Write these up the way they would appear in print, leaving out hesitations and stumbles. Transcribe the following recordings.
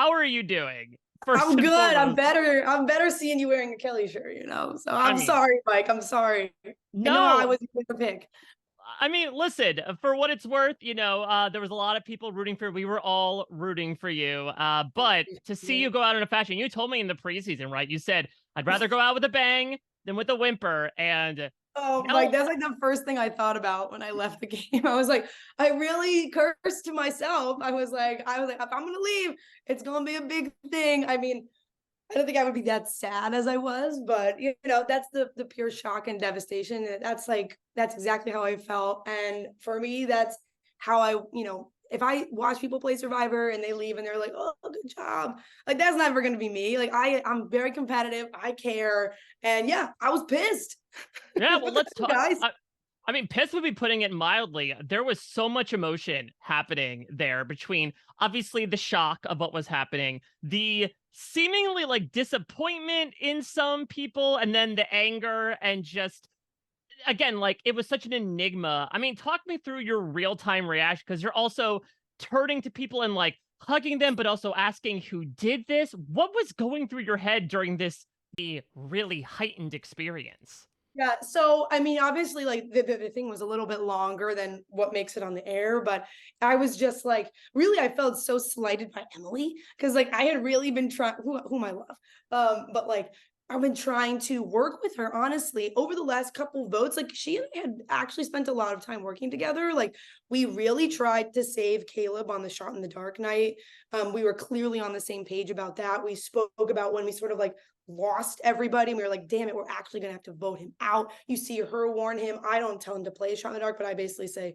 how are you doing? First I'm and good. I'm foremost. better. I'm better seeing you wearing a Kelly shirt, So I I'm mean, sorry, Mike. I'm sorry. I know I no, was the pick. I mean, listen, for what it's worth, there was a lot of people rooting for, we were all rooting for you. But to see you go out in a fashion, you told me in the preseason, right? You said, I'd rather go out with a bang than with a whimper. And Oh, now, Mike, that's like the first thing I thought about when I left the game. I was like, I really cursed to myself. If I'm gonna leave, it's gonna be a big thing. I mean, I don't think I would be that sad as I was, but that's the pure shock and devastation. That's exactly how I felt. And for me, that's how if I watch people play Survivor and they leave and they're like, "Oh, good job," like that's never going to be me. Like I'm very competitive. I care, and yeah, I was pissed. yeah, well, What the let's hell, talk. guys? I mean, piss would be putting it mildly. There was so much emotion happening there between obviously the shock of what was happening, the seemingly like disappointment in some people, and then the anger and just again, like it was such an enigma. I mean, talk me through your real time reaction because you're also turning to people and like hugging them, but also asking who did this. What was going through your head during this really heightened experience? Yeah, so I mean, obviously, like the thing was a little bit longer than what makes it on the air, but I was just like, really, I felt so slighted by Emily because, like, I had really been trying, whom I love, but like, I've been trying to work with her honestly over the last couple of votes. Like, she and I had actually spent a lot of time working together. Like, we really tried to save Caleb on the shot in the dark night. We were clearly on the same page about that. We spoke about when we sort of like lost everybody. And we were like, damn it, we're actually going to have to vote him out. You see her warn him. I don't tell him to play a shot in the dark, but I basically say,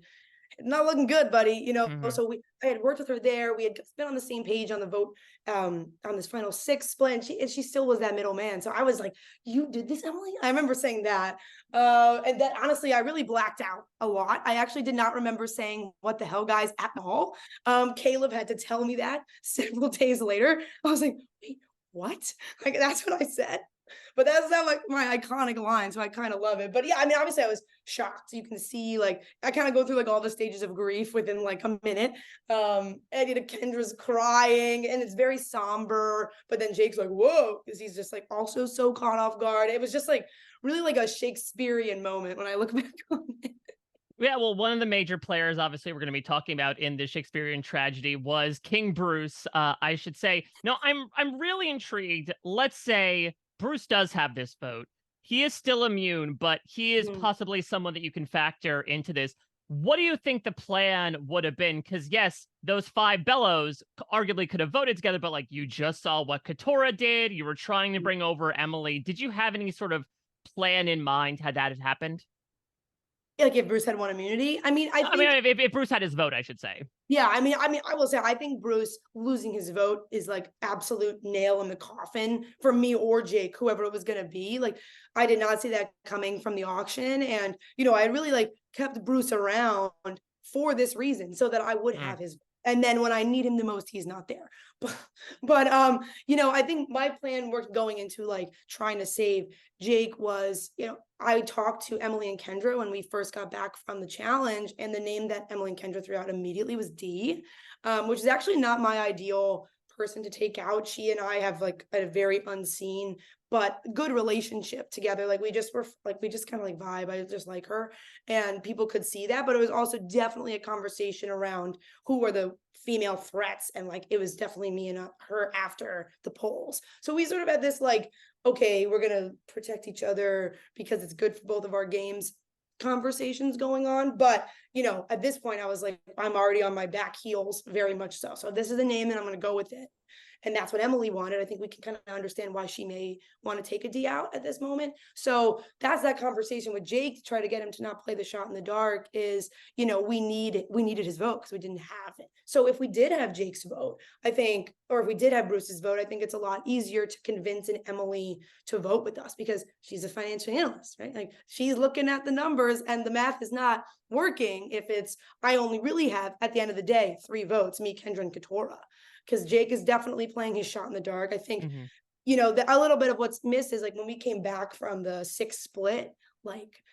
not looking good, buddy. Hmm. So I had worked with her there. We had been on the same page on the vote on this final six split, and she still was that middleman. So I was like, "You did this, Emily?" I remember saying that, and that honestly, I really blacked out a lot. I actually did not remember saying "what the hell, guys" at all. Caleb had to tell me that several days later. I was like, "Wait, what?" Like that's what I said. But that's not like my iconic line, so I kind of love it. But yeah, I mean, obviously, I was shocked. You can see, like, I kind of go through like all the stages of grief within like a minute. Eddie to Kendra's crying, and it's very somber. But then Jake's like, "Whoa," because he's just like also so caught off guard. It was just like really like a Shakespearean moment when I look back on it. Yeah, well, one of the major players, obviously, we're going to be talking about in the Shakespearean tragedy was King Bruce. I should say. No, I'm really intrigued. Let's say Bruce does have this vote. He is still immune, but he is Mhm. possibly someone that you can factor into this. What do you think the plan would have been? Because yes, those five bellows arguably could have voted together, but like you just saw what Katora did. You were trying to bring over Emily. Did you have any sort of plan in mind had that had happened? Like if Bruce had won immunity, I mean, I I mean, think if Bruce had his vote, I should say. yeah, I will say I think Bruce losing his vote is like absolute nail in the coffin for me or Jake, whoever it was gonna be. Like I did not see that coming from the auction, and I really like kept Bruce around for this reason, so that I would Mm. have his. And then when I need him the most, he's not there. But I think my plan worked going into like trying to save Jake was, I talked to Emily and Kendra when we first got back from the challenge, and the name that Emily and Kendra threw out immediately was D, which is actually not my ideal person to take out. She and I have like a very unseen but good relationship together. Like we just kind of like vibe. I just like her, and people could see that. But it was also definitely a conversation around who were the female threats, and like it was definitely me and her after the polls. So we sort of had this like, okay, we're gonna protect each other because it's good for both of our games conversations going on. But at this point I was like, I'm already on my back heels, very much so this is the name and I'm going to go with it. And that's what Emily wanted. I think we can kind of understand why she may want to take a D out at this moment. So that's that conversation with Jake to try to get him to not play the shot in the dark is, we needed his vote because we didn't have it. So if we did have Jake's vote, I think, or if we did have Bruce's vote, I think it's a lot easier to convince an Emily to vote with us because she's a financial analyst, right? Like she's looking at the numbers and the math is not working if it's I only really have at the end of the day 3 votes, me, Kendra, and Katora, because Jake is definitely playing his shot in the dark. I think Hmm. a little bit of what's missed is like when we came back from the 6 split, like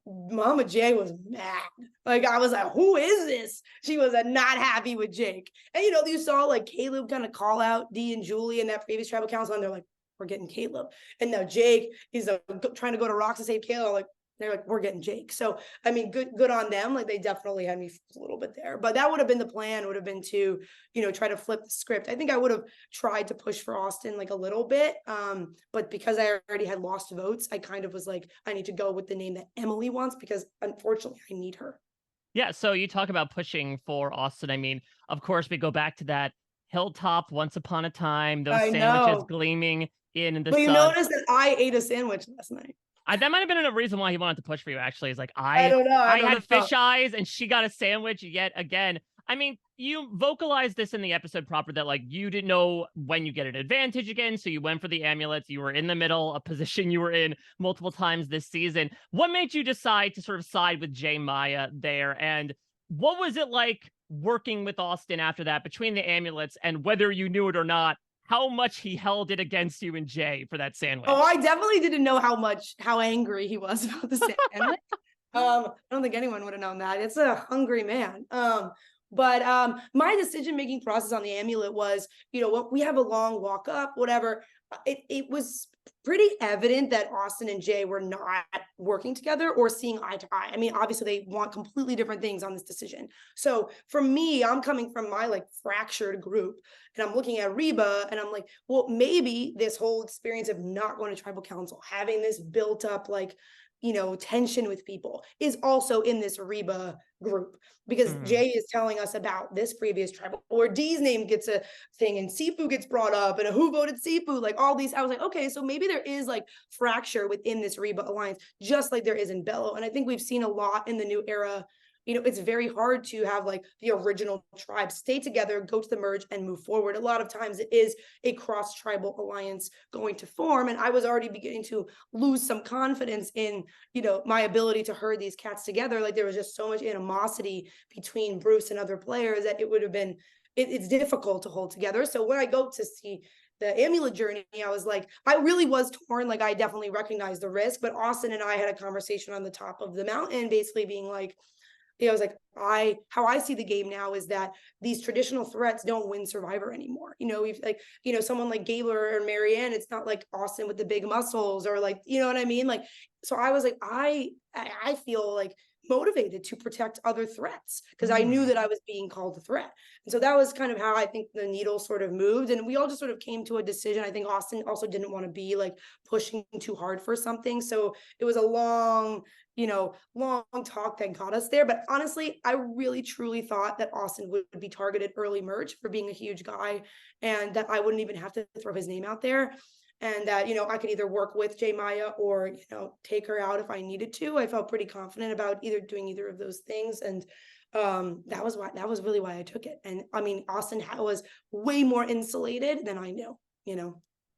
Mama J was mad. Like, I was like, who is this? She was not happy with Jake. And, you saw like Caleb kind of call out D and Julie in that previous tribal council, and they're like, we're getting Caleb. And now Jake is trying to go to Rocks to save Caleb. Like, they're like, we're getting Jake. So, I mean, good on them. Like, they definitely had me a little bit there. But that would have been the plan, would have been to, try to flip the script. I think I would have tried to push for Austin like a little bit. But because I already had lost votes, I kind of was like, I need to go with the name that Emily wants because unfortunately I need her. Yeah, so you talk about pushing for Austin. I mean, of course, we go back to that hilltop once upon a time, those I sandwiches know. gleaming in the But you sun. notice that I ate a sandwich last night. That might have been a reason why he wanted to push for you, actually. Is like, I I don't know. I I don't had know. fish eyes and she got a sandwich yet again. I mean, you vocalized this in the episode proper that like you didn't know when you get an advantage again, so you went for the amulets. You were in the middle, a position you were in multiple times this season. What made you decide to sort of side with J Maya there? And what was it like working with Austin after that, between the amulets and whether you knew it or not, how much he held it against you and Jay for that Oh, I sandwich? definitely didn't know how angry he was about the sandwich. I don't think anyone would have known that. It's a hungry man. But my decision-making process on the amulet was, when we have a long walk up, whatever, it was pretty evident that Austin and Jay were not working together or seeing eye to eye. I mean, obviously they want completely different things on this decision. So for me, I'm coming from my like fractured group and I'm looking at Reba and I'm like, well, maybe this whole experience of not going to tribal council, having this built up like tension with people is also in this Reba group because Mhm. Jay is telling us about this previous tribal or D's name gets a thing and Sifu gets brought up and who voted Sifu, like all these. I was like, okay, so maybe there is like fracture within this Reba alliance, just like there is in Bello. And I think we've seen a lot in the new era. It's very hard to have like the original tribe stay together, go to the merge and move forward. A lot of times it is a cross tribal alliance going to form. And I was already beginning to lose some confidence in, my ability to herd these cats together. Like there was just so much animosity between Bruce and other players that it would have been, it's difficult to hold together. So when I go to see the amulet journey, I was like, I really was torn. Like I definitely recognized the risk, but Austin and I had a conversation on the top of the mountain, basically being like, I was like, how I see the game now is that these traditional threats don't win Survivor anymore. We've like, someone like Gabler or Marianne, it's not like Austin with the big muscles or like, you know what I mean? Like, so I was like, I feel like motivated to protect other threats because I knew Mm. that I was being called a threat. And so that was kind of how I think the needle sort of moved. And we all just sort of came to a decision. I think Austin also didn't want to be like pushing too hard for something. So it was a long talk that got us there. But honestly, I really truly thought that Austin would be targeted early merge for being a huge guy and that I wouldn't even have to throw his name out there. And that, I could either work with J Maya or, take her out if I needed to. I felt pretty confident about either doing either of those things. And that was really why I took it. And I mean, Austin was way more insulated than I knew.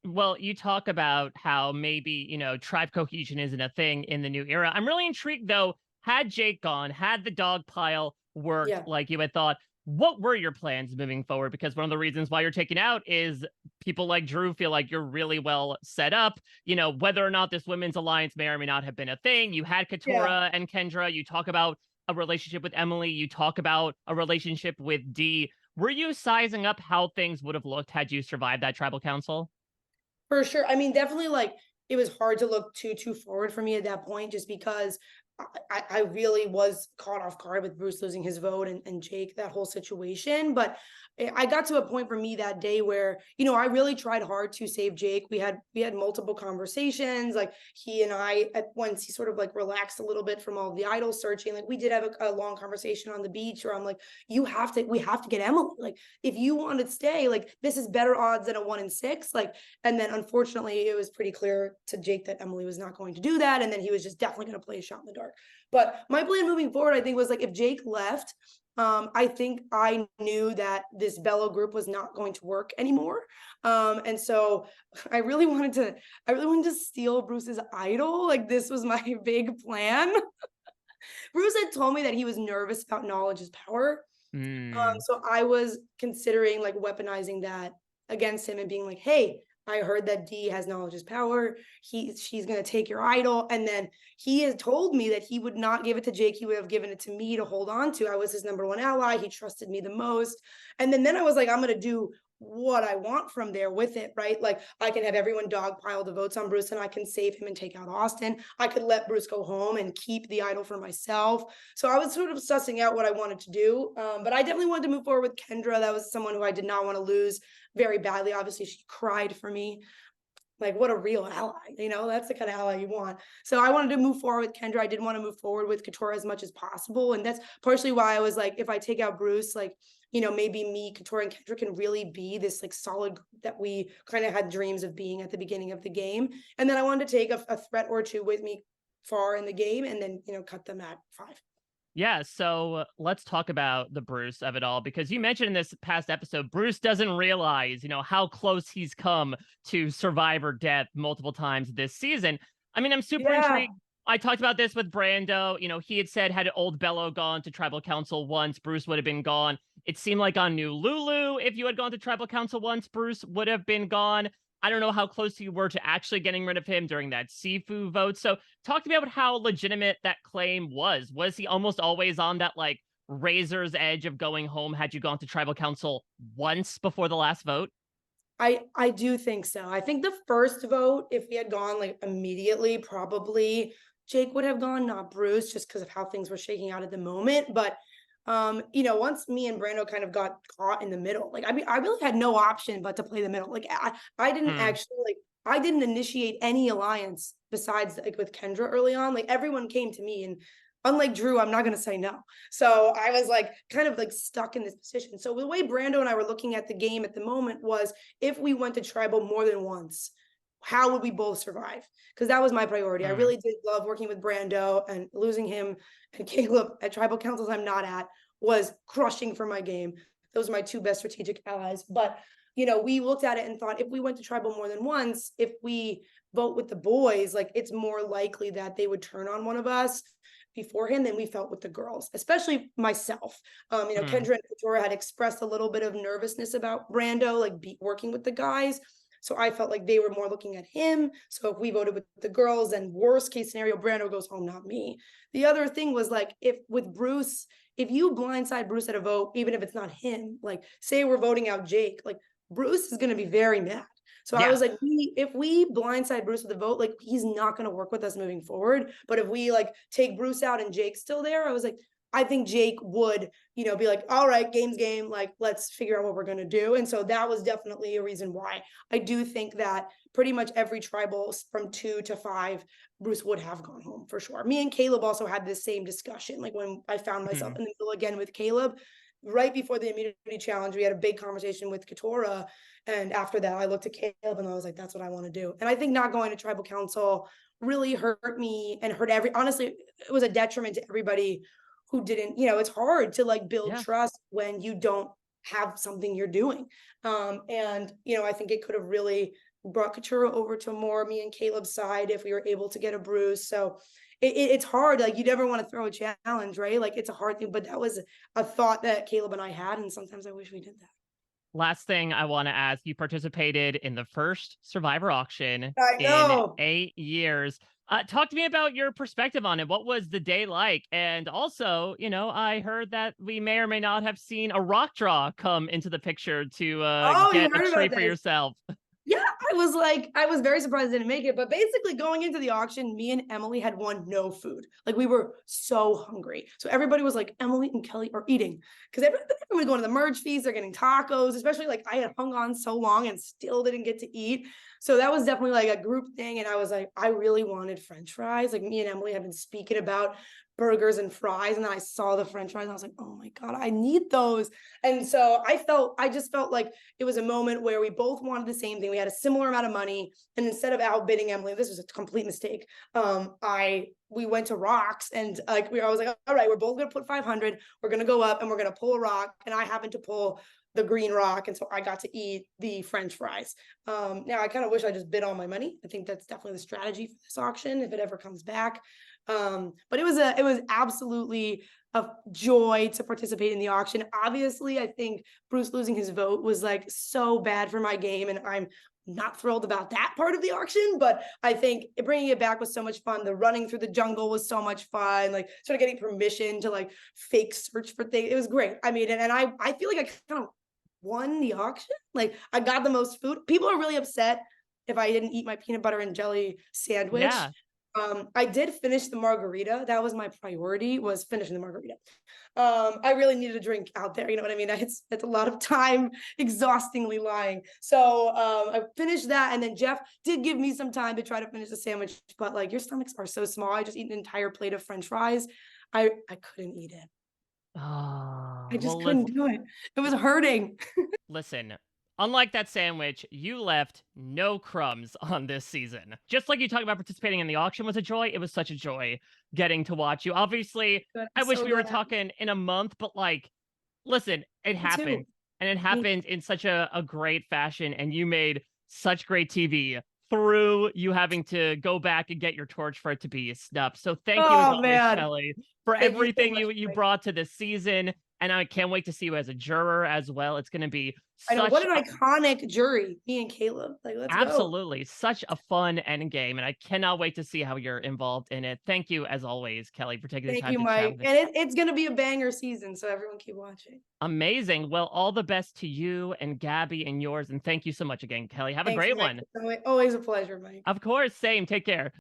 Well, you talk about how maybe, tribe cohesion isn't a thing in the new era. I'm really intrigued, though. Had Jake gone, had the dog pile worked Yeah. like you had thought, what were your plans moving forward? Because one of the reasons why you're taken out is people like Drew feel like you're really well set up. Whether or not this women's alliance may or may not have been a thing. You had Yeah. Katora and Kendra. You talk about a relationship with Emily. You talk about a relationship with Dee. Were you sizing up how things would have looked had you survived that tribal council? For sure. I mean, definitely like it was hard to look too forward for me at that point just because I really was caught off guard with Bruce losing his vote and Jake, that whole situation. But I got to a point for me that day where, I really tried hard to save Jake. We had multiple conversations. Like he and I, at once he sort of like relaxed a little bit from all the idol searching. Like we did have a long conversation on the beach where I'm like, we have to get Emily. Like if you want to stay, like this is better odds than a 1 in 6. Like, and then unfortunately it was pretty clear to Jake that Emily was not going to do that. And then he was just definitely going to play a shot in the dark. But my plan moving forward, I think, was like if Jake left, I think I knew that this Bello group was not going to work anymore. And so I really wanted to steal Bruce's idol. Like this was my big plan. Bruce had told me that he was nervous about knowledge is power. Hmm. So I was considering like weaponizing that against him and being like, hey, I heard that D has knowledge is power. She's gonna take your idol. And then he has told me that he would not give it to Jake. He would have given it to me to hold on to. I was his number one ally. He trusted me the most. And then I was like, I'm gonna do what I want from there with it, right? Like I can have everyone dogpile the votes on Bruce and I can save him and take out Austin. I could let Bruce go home and keep the idol for myself. So I was sort of sussing out what I wanted to do. But I definitely wanted to move forward with Kendra. That was someone who I did not want to lose very badly. Obviously, she cried for me. Like, what a real ally, that's the kind of ally you want. So I wanted to move forward with Kendra. I didn't want to move forward with Couture as much as possible. And that's partially why I was like, if I take out Bruce, like, maybe me, Couture, and Kendra can really be this like solid group that we kind of had dreams of being at the beginning of the game. And then I wanted to take a threat or two with me far in the game and then, cut them at 5. Yeah, so let's talk about the Bruce of it all, because you mentioned in this past episode, Bruce doesn't realize, how close he's come to survivor death multiple times this season. I mean, I'm super Yeah. intrigued. I talked about this with Brando. He had said had old Bello gone to tribal council once, Bruce would have been gone. It seemed like on New Lulu, if you had gone to tribal council once, Bruce would have been gone. I don't know how close you were to actually getting rid of him during that Sifu vote. So talk to me about how legitimate that claim was. Was he almost always on that like razor's edge of going home had you gone to tribal council once before the last vote? I do think so. I think the first vote, if we had gone like immediately, probably Jake would have gone, not Bruce, just because of how things were shaking out at the moment. But once me and Brando kind of got caught in the middle, like I really had no option but to play the middle. Like I didn't Hmm. actually like I didn't initiate any alliance besides like with Kendra early on. Like everyone came to me, and unlike Drew, I'm not gonna say no. So I was like kind of like stuck in this position. So the way Brando and I were looking at the game at the moment was, if we went to tribal more than once, how would we both survive? Because that was my priority. I Hmm. really did love working with Brando, and losing him and Caleb at tribal councils I'm not at was crushing for my game. Those are my two best strategic allies. But we looked at it and thought, if we went to tribal more than once, if we vote with the boys, like it's more likely that they would turn on one of us beforehand than we felt with the girls, especially myself. Hmm. Kendra and Victoria had expressed a little bit of nervousness about Brando, like working with the guys. So I felt like they were more looking at him. So if we voted with the girls, then worst case scenario, Brando goes home, not me. The other thing was like, if with Bruce, if you blindside Bruce at a vote, even if it's not him, like say we're voting out Jake, like Bruce is going to be very mad. So I Yeah. was like, if we blindside Bruce with the vote, like he's not going to work with us moving forward. But if we like take Bruce out and Jake's still there, I was like, I think Jake would, be like, all right, game's game. Like, let's figure out what we're going to do. And so that was definitely a reason why. I do think that pretty much every tribal from 2 to 5, Bruce would have gone home for sure. Me and Caleb also had this same discussion. Like when I found myself Hmm. in the middle again with Caleb, right before the immunity challenge, we had a big conversation with Katora. And after that, I looked at Caleb and I was like, that's what I want to do. And I think not going to tribal council really hurt me and hurt honestly, it was a detriment to everybody who didn't, it's hard to like build Yeah. trust when you don't have something you're doing. And I think it could have really brought Katura over to more me and Caleb's side if we were able to get a Bruce. So it's hard. Like you never want to throw a challenge, right? Like it's a hard thing, but that was a thought that Caleb and I had, and sometimes I wish we did that. Last thing I want to ask, you participated in the first Survivor auction I in know. 8 years. Talk to me about your perspective on it. What was the day like? And also, I heard that we may or may not have seen a rock draw come into the picture to Oh, you get a heard tree about for this? yourself. Yeah, I was very surprised I didn't make it. But basically, going into the auction, me and Emily had won no food. Like we were so hungry. So everybody was like, Emily and Kelly are eating because everyone was going to the merge feast. They're getting tacos, especially like I had hung on so long and still didn't get to eat. So that was definitely like a group thing. And I was like, I really wanted French fries. Like me and Emily had been speaking about burgers and fries. And then I saw the French fries and I was like, oh my God, I need those. And so I just felt like it was a moment where we both wanted the same thing. We had a similar amount of money. And instead of outbidding Emily, this was a complete mistake. We went to rocks and like I was like, all right, we're both gonna put 500. We're gonna go up and we're gonna pull a rock. And I happened to pull the green rock, and so I got to eat the French fries. Now I kind of wish I just bid all my money. I think that's definitely the strategy for this auction if it ever comes back. But it was absolutely a joy to participate in the auction. Obviously, I think Bruce losing his vote was like so bad for my game, and I'm not thrilled about that part of the auction. But I think bringing it back was so much fun. The running through the jungle was so much fun. Like sort of getting permission to like fake search for things. It was great. I mean, and I feel like I kind of won the auction. Like I got the most food. People are really upset if I didn't eat my peanut butter and jelly sandwich. Yeah. I did finish the margarita. That was my priority, was finishing the margarita. I really needed a drink out there. You know what I mean? It's a lot of time exhaustingly lying. So I finished that, and then Jeff did give me some time to try to finish the sandwich. But like your stomachs are so small, I just eat an entire plate of French fries. I couldn't eat it. I Oh, just well, couldn't do it. It was hurting. listen. Unlike that sandwich, you left no crumbs on this season. Just like you talked about participating in the auction was a joy, it was such a joy getting to watch you. Obviously, Good. I'm I wish so we were glad. talking in a month, but like, listen, it Me happened. too. And it Me happened in such a great fashion. And you made such great TV through you having to go back and get your torch for it to be snubbed. So thank you as Oh always, man. Kelly, for Thank you so everything much, you Mike. brought to this season. And I can't wait to see you as a juror as well. It's going to be I know, what such an iconic jury, me and Caleb. Like, let's go. absolutely such a fun end game. And I cannot wait to see how you're involved in it. Thank you, as always, Kelly, for taking the Thank time you, to chat Mike. with me. And it's gonna be a banger season, so everyone keep watching. Amazing. Well, all the best to you and Gabby and yours. And thank you so much again, Kelly. Have a Thanks, great Mike. one. It's always a pleasure, Mike. Of course. Same. Take care.